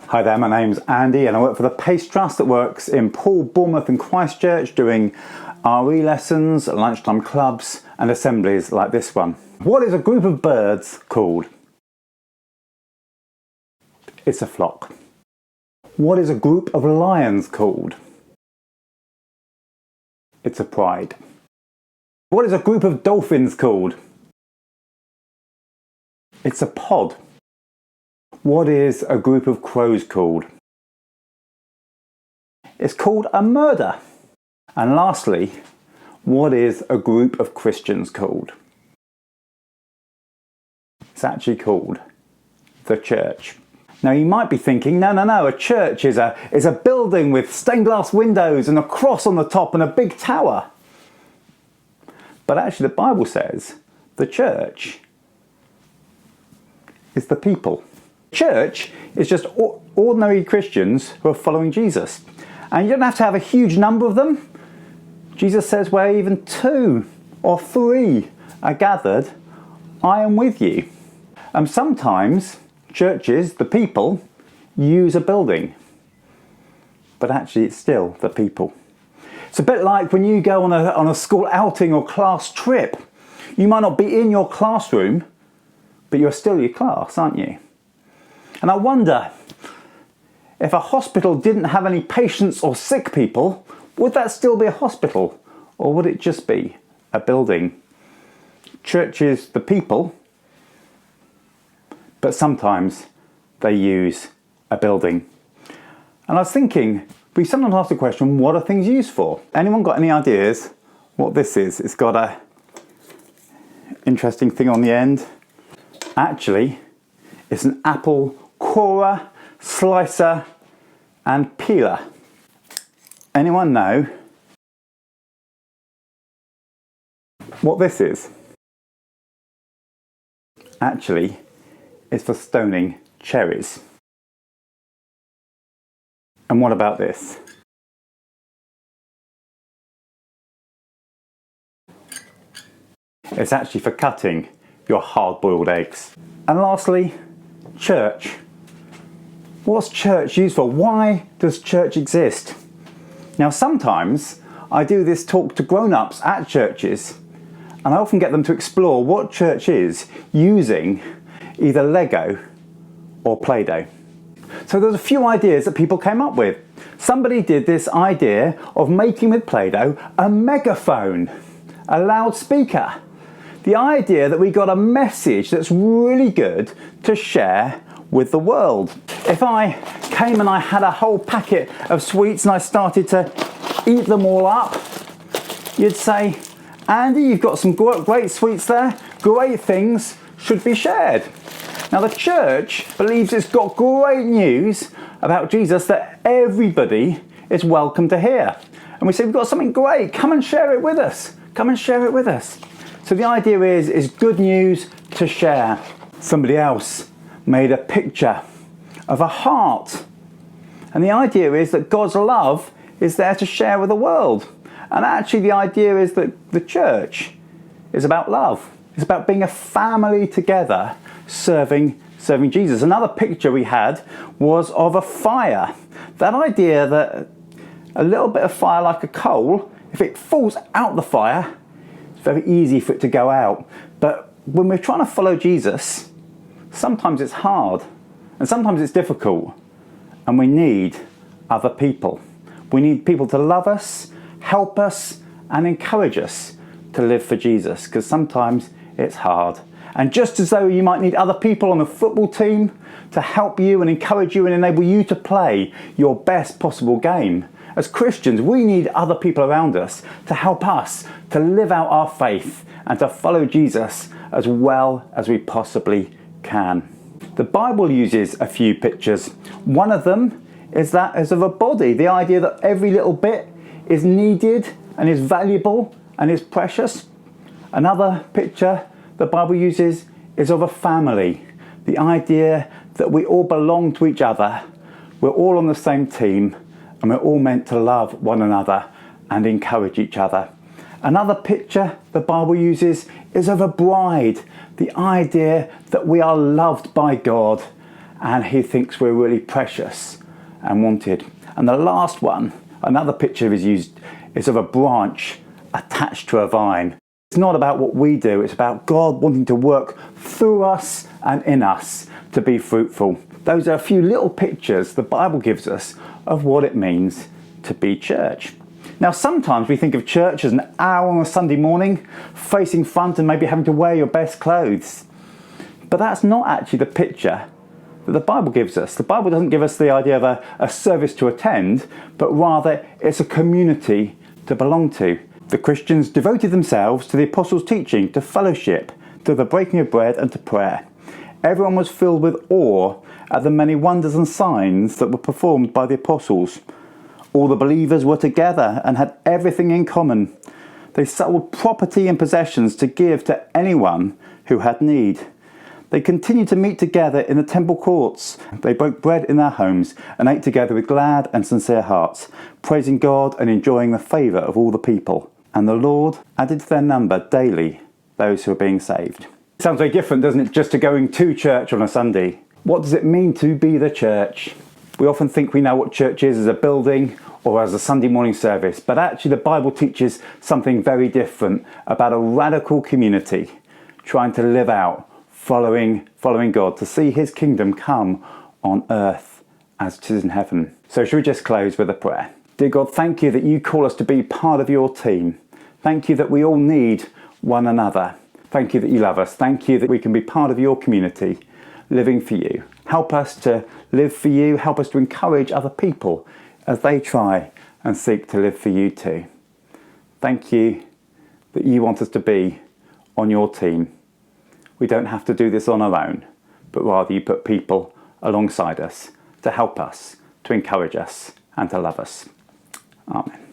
Hi there, my name's Andy and I work for the Pace Trust that works in Poole, Bournemouth and Christchurch doing RE lessons, lunchtime clubs and assemblies like this one. What is a group of birds called? It's a flock. What is a group of lions called? It's a pride. What is a group of dolphins called? It's a pod. What is a group of crows called? It's called a murder. And lastly, what is a group of Christians called? It's actually called the church. Now you might be thinking, no, a church is a building with stained glass windows and a cross on the top and a big tower. But actually the Bible says the church is the people. Church is just ordinary Christians who are following Jesus. And you don't have to have a huge number of them. Jesus says where even 2 or 3 are gathered, I am with you. And sometimes churches, the people, use a building. But actually it's still the people. It's a bit like when you go on a school outing or class trip. You might not be in your classroom, but you're still your class, aren't you? And I wonder, if a hospital didn't have any patients or sick people, would that still be a hospital? Or would it just be a building? Church is the people, but sometimes they use a building. And I was thinking, we sometimes ask the question, what are things used for? Anyone got any ideas what this is? It's got a interesting thing on the end. Actually, it's an apple corer, slicer and peeler. Anyone know what this is? Actually, it's for stoning cherries. And what about this? It's actually for cutting your hard-boiled eggs. And lastly, church. What's church used for? Why does church exist? Now sometimes I do this talk to grown-ups at churches and I often get them to explore what church is using either Lego or Play-Doh. So there's a few ideas that people came up with. Somebody did this idea of making with Play-Doh a megaphone, a loudspeaker. The idea that we got a message that's really good to share with the world. If I came and I had a whole packet of sweets and I started to eat them all up, you'd say, Andy, you've got some great sweets there, great things should be shared. Now the church believes it's got great news about Jesus that everybody is welcome to hear. And we say, we've got something great, come and share it with us. Come and share it with us. So the idea is good news to share. Somebody else made a picture of a heart. And the idea is that God's love is there to share with the world. And actually the idea is that the church is about love. It's about being a family together serving Jesus. Another picture we had was of a fire. That idea that a little bit of fire like a coal, if it falls out the fire, it's very easy for it to go out. But when we're trying to follow Jesus, sometimes it's hard and sometimes it's difficult and we need other people. We need people to love us, help us and encourage us to live for Jesus, because sometimes it's hard. And just as though you might need other people on the football team to help you and encourage you and enable you to play your best possible game, as Christians we need other people around us to help us to live out our faith and to follow Jesus as well as we possibly can. The Bible uses a few pictures. One of them is that as of a body, the idea that every little bit is needed and is valuable and is precious. Another picture the Bible uses is of a family. The idea that we all belong to each other, we're all on the same team and we're all meant to love one another and encourage each other. Another picture the Bible uses is of a bride, the idea that we are loved by God and he thinks we're really precious and wanted. And the last one, another picture is used, is of a branch attached to a vine. It's not about what we do, it's about God wanting to work through us and in us to be fruitful. Those are a few little pictures the Bible gives us of what it means to be church. Now, sometimes we think of church as an hour on a Sunday morning, facing front and maybe having to wear your best clothes. But that's not actually the picture that the Bible gives us. The Bible doesn't give us the idea of a service to attend, but rather it's a community to belong to. The Christians devoted themselves to the apostles' teaching, to fellowship, to the breaking of bread and to prayer. Everyone was filled with awe at the many wonders and signs that were performed by the apostles. All the believers were together and had everything in common. They sold property and possessions to give to anyone who had need. They continued to meet together in the temple courts. They broke bread in their homes and ate together with glad and sincere hearts, praising God and enjoying the favour of all the people. And the Lord added to their number daily those who were being saved. It sounds very different, doesn't it, just to going to church on a Sunday? What does it mean to be the church? We often think we know what church is as a building or as a Sunday morning service, but actually the Bible teaches something very different about a radical community trying to live out, following God, to see his kingdom come on earth as it is in heaven. So should we just close with a prayer? Dear God, thank you that you call us to be part of your team. Thank you that we all need one another. Thank you that you love us. Thank you that we can be part of your community, living for you. Help us to live for you. Help us to encourage other people as they try and seek to live for you too. Thank you that you want us to be on your team. We don't have to do this on our own, but rather you put people alongside us to help us, to encourage us and to love us. Amen.